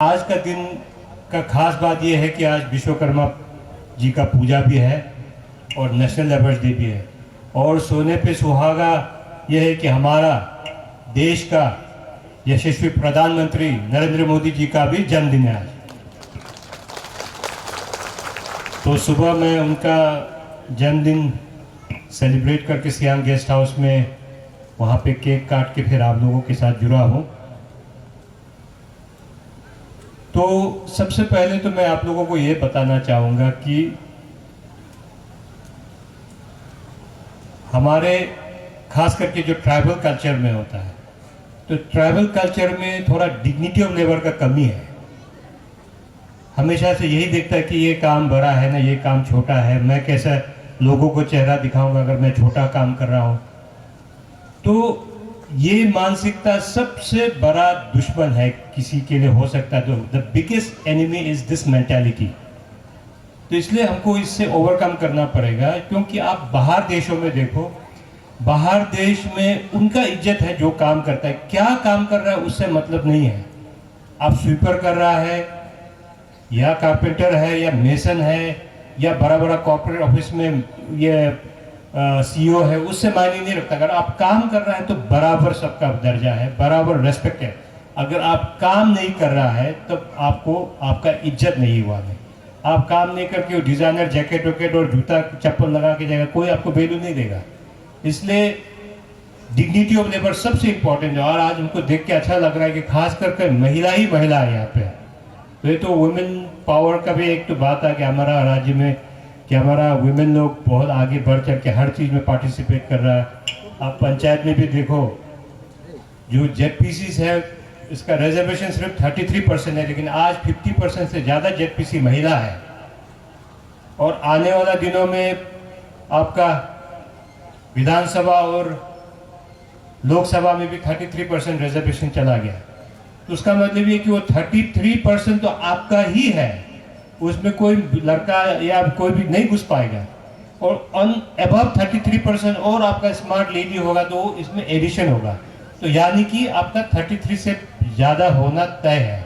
आज का दिन का खास बात यह है कि आज विश्वकर्मा जी का पूजा भी है और नेशनल लेबर्स डे भी है। और सोने पे सुहागा यह है कि हमारा देश का यशस्वी प्रधानमंत्री नरेंद्र मोदी जी का भी जन्मदिन है आज। तो सुबह मैं उनका जन्मदिन सेलिब्रेट करके सियांग गेस्ट हाउस में वहाँ पे केक काट के फिर आप लोगों के साथ जुड़ा हूँ। तो सबसे पहले तो मैं आप लोगों को ये बताना चाहूँगा कि हमारे खास करके जो ट्राइबल कल्चर में होता है, तो ट्राइबल कल्चर में थोड़ा डिग्निटी ऑफ लेबर का कमी है। हमेशा से यही देखता है कि ये काम बड़ा है ना, ये काम छोटा है, मैं कैसा लोगों को चेहरा दिखाऊंगा अगर मैं छोटा काम कर रहा हूँ। तो ये मानसिकता सबसे बड़ा दुश्मन है किसी के लिए हो सकता है। तो the biggest enemy is this mentality. तो इसलिए हमको इससे ओवरकम करना पड़ेगा, क्योंकि आप बाहर देशों में देखो, बाहर देश में उनका इज्जत है जो काम करता है। क्या काम कर रहा है उससे मतलब नहीं है। आप स्वीपर कर रहा है या कारपेंटर है या मेसन है या बड़ा बड़ा कॉर्पोरेट ऑफिस में ये सीईओ है, उससे मायने नहीं रखता। अगर आप काम कर रहा है तो बराबर सबका दर्जा है, बराबर रेस्पेक्ट है। अगर आप काम नहीं कर रहा है तब आपको आपका इज्जत नहीं हुआ है। आप काम नहीं करके डिजाइनर जैकेट वैकेट और जूता चप्पल लगा के जाएगा, कोई आपको वैल्यू नहीं देगा। इसलिए डिग्निटी ऑफ लेबर सबसे इंपॉर्टेंट है। और आज हमको देख के अच्छा लग रहा है कि खास करके महिला ही महिला है यहाँ पे। तो ये तो वुमेन पावर का भी एक तो बात है कि हमारा राज्य में कि हमारा वुमेन लोग बहुत आगे बढ़ चढ़ के हर चीज़ में पार्टिसिपेट कर रहा है। आप पंचायत में भी देखो, जो जेडपीसी है इसका रिजर्वेशन सिर्फ 33% है, लेकिन आज 50% से ज़्यादा जेडपीसी महिला है। और आने वाला दिनों में आपका विधानसभा और लोकसभा में भी 33% रिजर्वेशन चला गया। तो उसका मतलब ये कि वो 33% तो आपका ही है, उसमें कोई लड़का या कोई भी नहीं घुस पाएगा। और अबव 33% और आपका स्मार्ट लेडी होगा तो इसमें एडिशन होगा। तो यानी कि आपका 33 से ज़्यादा होना तय है।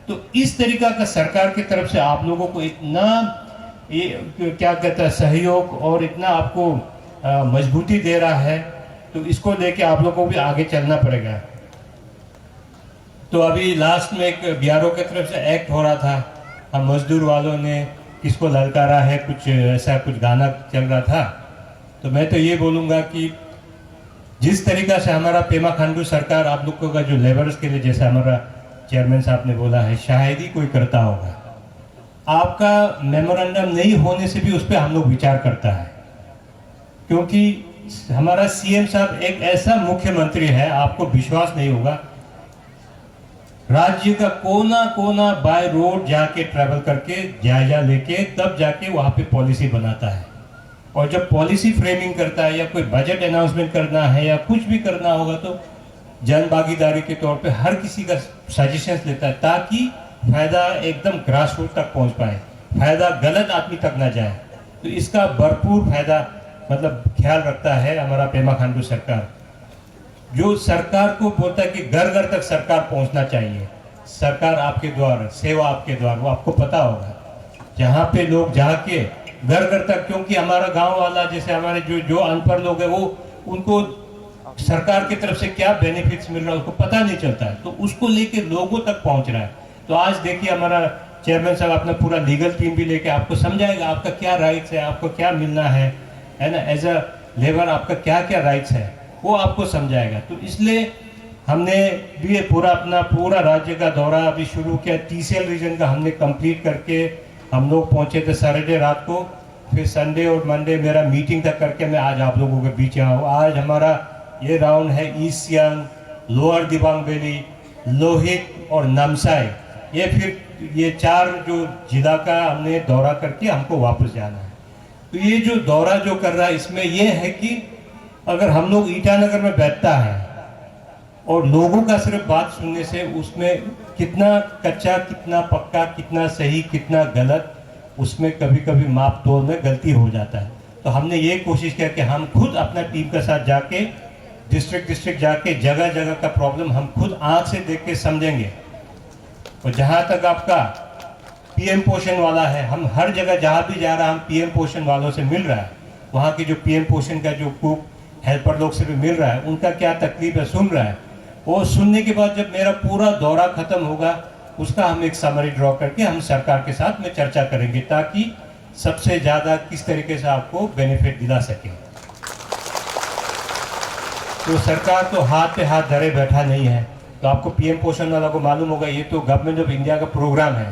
तो इस तरीका का सरकार की तरफ से आप लोगों को इतना ये क्या कहता है सहयोग और इतना आपको मजबूती दे रहा है, तो इसको लेके आप लोगों को भी आगे चलना पड़ेगा। तो अभी लास्ट में एक बीआरओ की तरफ से एक्ट हो रहा था, हम मजदूर वालों ने किसको ललकारा है, कुछ ऐसा कुछ गाना चल रहा था। तो मैं तो ये बोलूँगा कि जिस तरीका से हमारा पेमा खांडू सरकार आप लोगों का जो लेबर्स के लिए, जैसा हमारा चेयरमैन साहब ने बोला है, शायद ही कोई करता होगा। आपका मेमोरेंडम नहीं होने से भी उस पर हम लोग विचार करता है, क्योंकि हमारा सीएम साहब एक ऐसा मुख्यमंत्री है, आपको विश्वास नहीं होगा, राज्य का कोना कोना बाय रोड जाके ट्रैवल करके जायजा लेके तब जाके वहां पे पॉलिसी बनाता है। और जब पॉलिसी फ्रेमिंग करता है या कोई बजट अनाउंसमेंट करना है या कुछ भी करना होगा तो जन भागीदारी के तौर पे हर किसी का सजेशंस लेता है, ताकि फायदा एकदम ग्रास रूट तक पहुंच पाए, फायदा गलत आदमी तक ना जाए। तो इसका भरपूर फायदा मतलब ख्याल रखता है हमारा पेमा खांडू सरकार। जो सरकार को बोलता है कि घर घर तक सरकार पहुंचना चाहिए, सरकार आपके द्वार, सेवा आपके द्वार, वो आपको पता होगा जहाँ पे लोग जाके घर घर तक। क्योंकि हमारा गांव वाला, जैसे हमारे जो अनपढ़ लोग हैं, वो उनको सरकार की तरफ से क्या बेनिफिट्स मिल रहा है उसको पता नहीं चलता है, तो उसको लेके लोगों तक पहुंच रहा है। तो आज देखिए हमारा चेयरमैन साहब अपना पूरा लीगल टीम भी लेके आपको समझाएगा आपका क्या राइट्स है, आपको क्या मिलना है ना, एज अ लेबर आपका क्या क्या राइट्स है वो आपको समझाएगा। तो इसलिए हमने भी अपना पूरा राज्य का दौरा अभी शुरू किया। TCL रीजन का हमने कंप्लीट करके हम लोग पहुंचे थे सैटरडे रात को, फिर संडे और मंडे मेरा मीटिंग तक करके मैं आज आप लोगों के बीच आया हूँ। आज हमारा ये राउंड है east Siang, lower Dibang valley, Lohit और नामसाई। ये फिर ये 4 जो जिला का हमने दौरा करके हमको वापस जाना है। तो ये जो दौरा जो कर रहा है इसमें यह है कि अगर हम लोग ईटानगर में बैठता है और लोगों का सिर्फ बात सुनने से उसमें कितना कच्चा, कितना पक्का, कितना सही, कितना गलत, उसमें कभी कभी माप तोल में गलती हो जाता है। तो हमने ये कोशिश किया कि हम खुद अपना टीम के साथ जाके डिस्ट्रिक्ट जाके जगह जगह का प्रॉब्लम हम खुद आंख से देख के समझेंगे। और जहाँ तक आपका पीएम पोषण वाला है, हम हर जगह जहाँ भी जा रहा है हम पीएम पोषण वालों से मिल रहा है, वहाँ की जो पीएम पोषण का जो कुक हेल्पर लोग से भी मिल रहा है, उनका क्या तकलीफ है सुन रहा है। वो सुनने के बाद जब मेरा पूरा दौरा खत्म होगा उसका हम एक समरी ड्रॉ करके हम सरकार के साथ में चर्चा करेंगे ताकि सबसे ज़्यादा किस तरीके से आपको बेनिफिट दिला सके। तो सरकार तो हाथ पे हाथ धरे बैठा नहीं है। तो आपको पीएम पोषण वाला को मालूम होगा, ये तो गवर्नमेंट ऑफ इंडिया का प्रोग्राम है,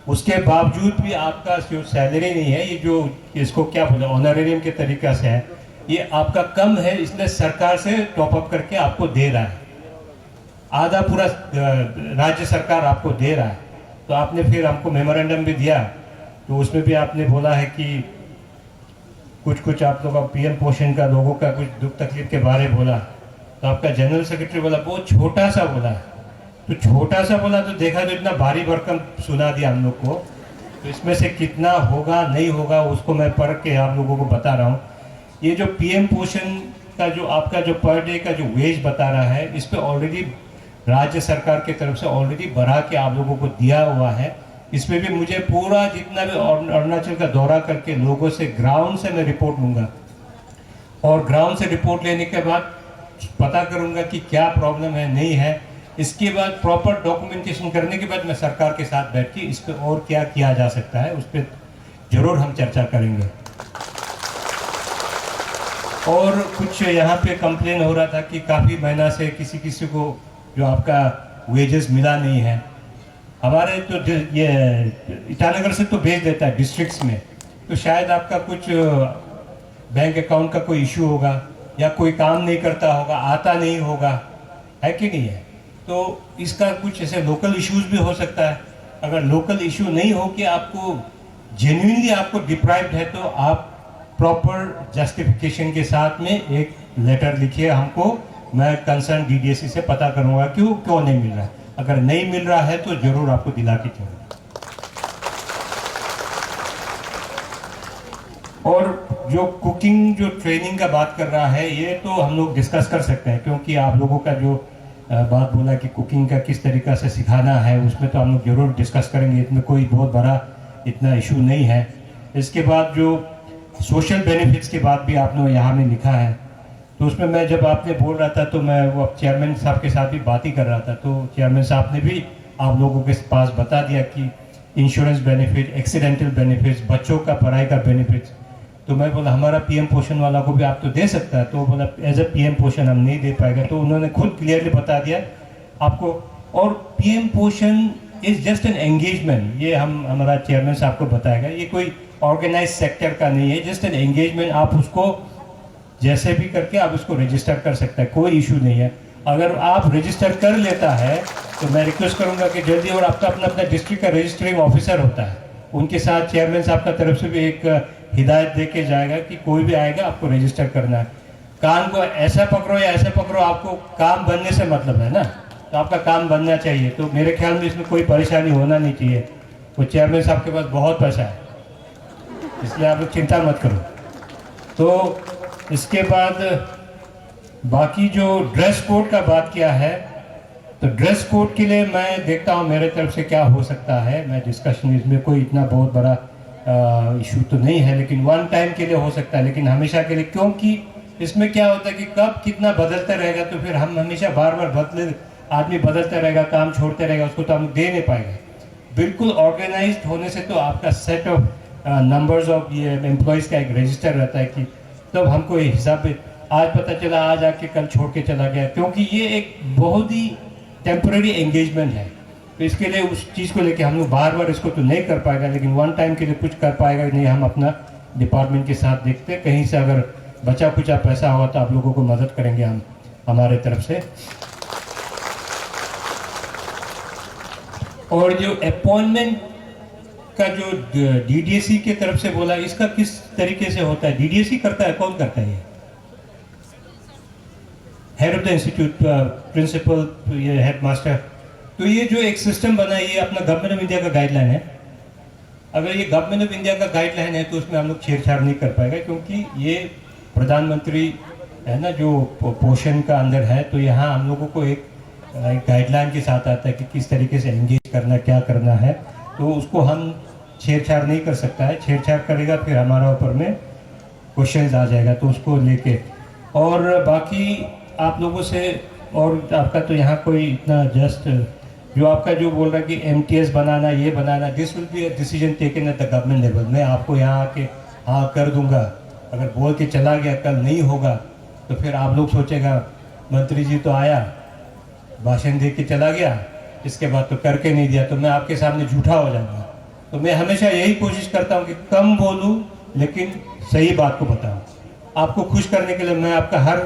उसके बावजूद भी आपका जो सैलरी नहीं है, ये जो इसको क्या बोले ऑनरेरियम के तरीका से है, ये आपका कम है, इसलिए सरकार से टॉप अप करके आपको दे रहा है। आधा पूरा राज्य सरकार आपको दे रहा है। तो आपने फिर हमको मेमोरेंडम भी दिया, तो उसमें भी आपने बोला है कि कुछ आप लोग का पीएम पोषण का लोगों का कुछ दुख तकलीफ के बारे बोला। तो आपका जनरल सेक्रेटरी बोला बहुत छोटा सा बोला, तो छोटा सा बोला तो देखा तो इतना भारी भरकम सुना दिया हम लोग को। तो इसमें से कितना होगा नहीं होगा उसको मैं पढ़ के आप लोगों को बता रहा हूँ। ये जो पीएम पोषण का जो आपका जो पर डे का जो वेज बता रहा है, इस पर ऑलरेडी राज्य सरकार की तरफ से ऑलरेडी बढ़ा के आप लोगों को दिया हुआ है। इसमें भी मुझे पूरा जितना भी अरुणाचल का दौरा करके लोगों से ग्राउंड से मैं रिपोर्ट लूँगा, और ग्राउंड से रिपोर्ट लेने के बाद पता करूँगा कि क्या प्रॉब्लम है नहीं है। इसके बाद प्रॉपर डॉक्यूमेंटेशन करने के बाद मैं सरकार के साथ बैठ के इस पर और क्या किया जा सकता है उस पर जरूर हम चर्चा करेंगे। और कुछ यहाँ पे कंप्लेन हो रहा था कि काफ़ी महीना से किसी को जो आपका वेजेस मिला नहीं है। हमारे तो ये ईटानगर से तो भेज देता है डिस्ट्रिक्ट्स में, तो शायद आपका कुछ बैंक अकाउंट का कोई इशू होगा या कोई काम नहीं करता होगा, आता नहीं होगा, है कि नहीं है। तो इसका कुछ ऐसे लोकल इश्यूज भी हो सकता है। अगर लोकल इशू नहीं हो कि आपको जेन्युइनली आपको डिप्राइव्ड है, तो आप प्रॉपर जस्टिफिकेशन के साथ में एक लेटर लिखिए हमको, मैं कंसर्न डीडीएसी से पता करूंगा क्यों नहीं मिल रहा है। अगर नहीं मिल रहा है तो जरूर आपको दिला के चलूंगा। और जो कुकिंग जो ट्रेनिंग का बात कर रहा है, ये तो हम लोग डिस्कस कर सकते हैं, क्योंकि आप लोगों का जो बात बोला कि कुकिंग का किस तरीका से सिखाना है, उसमें तो हम लोग जरूर डिस्कस करेंगे। इसमें कोई बहुत बड़ा इतना इशू नहीं है। इसके बाद जो सोशल बेनिफिट्स की बात भी आपने यहाँ में लिखा है, तो उसमें मैं जब आपने बोल रहा था तो मैं वो चेयरमैन साहब के साथ भी बात ही कर रहा था। तो चेयरमैन साहब ने भी आप लोगों के पास बता दिया कि इंश्योरेंस बेनिफिट, एक्सीडेंटल बेनिफिट्स, बच्चों का पढ़ाई का बेनिफिट्स। तो मैं बोला हमारा पीएम पोषण वाला को भी आप तो दे सकता है। तो बोला एज ए पीएम पोषण हम नहीं दे पाएगा। तो उन्होंने खुद क्लियरली बता दिया आपको। और पीएम पोषण इज जस्ट एन एंगेजमेंट, ये हमारा चेयरमैन साहब को बताएगा, ये कोई ऑर्गेनाइज सेक्टर का नहीं है, जस्ट एन एंगेजमेंट। आप उसको जैसे भी करके आप उसको रजिस्टर कर सकते हैं, कोई इशू नहीं है। अगर आप रजिस्टर कर लेता है तो मैं रिक्वेस्ट करूंगा कि जल्दी, और आपका अपना डिस्ट्रिक्ट का रजिस्टरिंग ऑफिसर होता है, उनके साथ चेयरमैन साहब का तरफ से भी एक हिदायत दे के जाएगा कि कोई भी आएगा आपको रजिस्टर करना है। कान को ऐसा पकड़ो या ऐसा पकड़ो, आपको काम बनने से मतलब है ना, तो आपका काम बनना चाहिए। तो मेरे ख्याल में इसमें कोई परेशानी होना नहीं चाहिए। वो चेयरमैन साहब के पास बहुत पैसा है, इसलिए आप लोग चिंता मत करो। तो इसके बाद बाकी जो ड्रेस कोड का बात किया है, तो ड्रेस कोड के लिए मैं देखता हूँ मेरे तरफ से क्या हो सकता है। मैं डिस्कशन, इसमें कोई इतना बहुत बड़ा इशू तो नहीं है, लेकिन वन टाइम के लिए हो सकता है, लेकिन हमेशा के लिए, क्योंकि इसमें क्या होता है कि कब कितना बदलता रहेगा, तो फिर हम हमेशा बार बार आदमी बदलता रहेगा, काम छोड़ते रहेगा, उसको तो हम दे नहीं पाएंगे। बिल्कुल ऑर्गेनाइज्ड होने से तो आपका सेट ऑफ नंबर्स ऑफ ये एम्प्लॉयज़ का एक रजिस्टर रहता है कि तब हमको ये हिसाब पे आज पता चला, आज आके कल छोड़ के चला गया, क्योंकि ये एक बहुत ही टेम्पररी एंगेजमेंट है। तो इसके लिए उस चीज़ को लेके हम लोग बार बार इसको तो नहीं कर पाएगा, लेकिन वन टाइम के लिए कुछ कर पाएगा नहीं, हम अपना डिपार्टमेंट के साथ देखते हैं। कहीं से अगर बचा कुचा पैसा होगा तो आप लोगों को मदद करेंगे हम हमारे तरफ से। और जो अपॉइंटमेंट का जो डीडीएसी के तरफ से बोला, इसका किस तरीके से होता है? डीडीएसी करता है, कौन करता है? ये head of the institute, principal, ये हेड मास्टर। तो ये जो एक सिस्टम बना है, ये अपना गवर्नमेंट ऑफ इंडिया का गाइडलाइन है। अगर ये गवर्नमेंट ऑफ इंडिया का गाइडलाइन है तो उसमें हम लोग छेड़छाड़ नहीं कर पाएगा, क्योंकि ये प्रधानमंत्री है ना जो पोषण का अंदर है। तो यहाँ हम लोगों को एक गाइडलाइन के साथ आता है कि किस तरीके से एंगेज करना, क्या करना है, तो उसको हम छेड़छाड़ नहीं कर सकता है। छेड़छाड़ करेगा फिर हमारा ऊपर में क्वेश्चंस आ जाएगा, तो उसको लेके। और बाकी आप लोगों से, और आपका तो यहाँ कोई इतना जस्ट जो आपका जो बोल रहा है कि MTS बनाना, ये बनाना, this will be a decision taken at the government level. मैं आपको यहाँ आके हाँ कर दूंगा, अगर बोल के चला गया, कल नहीं होगा तो फिर आप लोग सोचेगा मंत्री जी तो आया, भाषण दे के चला गया, इसके बाद तो करके नहीं दिया, तो मैं आपके सामने झूठा हो जाऊंगा। तो मैं हमेशा यही कोशिश करता हूँ कि कम बोलूँ लेकिन सही बात को बताऊँ। आपको खुश करने के लिए मैं आपका हर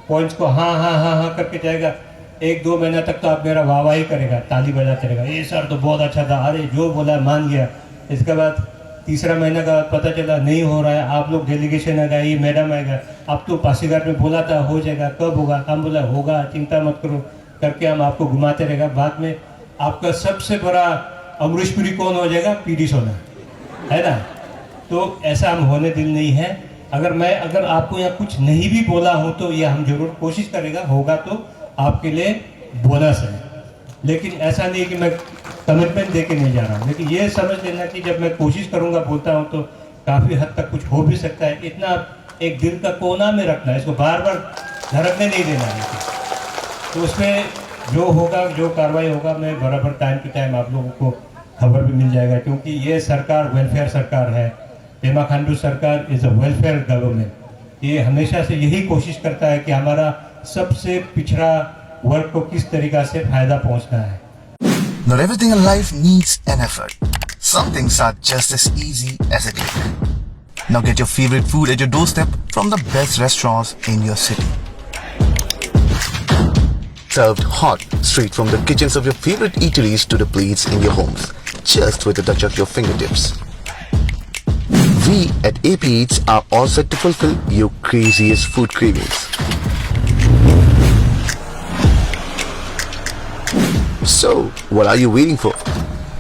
पॉइंट्स को हाँ हाँ हाँ हाँ करके जाएगा। 1-2 महीना तक तो आप मेरा वाह ही करेगा, ताली बजाते रहेगा, ये सर तो बहुत अच्छा था, अरे जो बोला मान गया। इसके बाद तीसरा महीना का बाद पता चला नहीं हो रहा है, आप लोग डेलीगेशन आएगा, ये मैडम आएगा, अब तो पासीघाट में बोला था हो जाएगा, कब होगा, हम बोला होगा, चिंता मत करो करके हम आपको घुमाते रहेगा। बाद में आपका सबसे बड़ा अमरीशपुरी कौन हो जाएगा? PD सोना, है ना। तो ऐसा हम होने दिल नहीं है। अगर आपको यहाँ कुछ नहीं भी बोला हूँ तो ये हम जरूर कोशिश करेगा, होगा तो आपके लिए बोनस है। लेकिन ऐसा नहीं कि मैं कमिटमेंट दे के नहीं जा रहा हूँ, लेकिन ये समझ लेना कि जब मैं कोशिश करूँगा, बोलता हूँ, तो काफ़ी हद तक कुछ हो भी सकता है। इतना एक दिल का कोना में रखना है, इसको बार बार धड़कने नहीं देना है। तो उसमें जो होगा, जो कार्रवाई होगा, मैं बराबर टाइम टू टाइम आप लोगों को खबर भी मिल जाएगा, क्योंकि ये सरकार वेलफेयर सरकार है। पेमा खांडू सरकार इज़ अ वेलफेयर गवर्नमेंट। ये हमेशा से यही कोशिश करता है कि हमारा सबसे पिछड़ा वर्ग को किस तरीका से फायदा पहुंचना है। Not everything in life needs an effort. Some things are just as easy as a click. Now get your favorite food at your doorstep from the best restaurants in your city. Served hot, straight from the kitchens of your favorite eateries to the plates in your homes, just with a touch of your fingertips. We at AP Eats are all set to fulfill your craziest food cravings. So, what are you waiting for?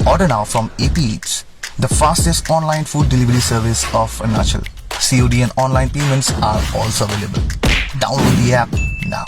Order now from AP Eats, the fastest online food delivery service of Arunachal. COD and online payments are also available. Download the app now.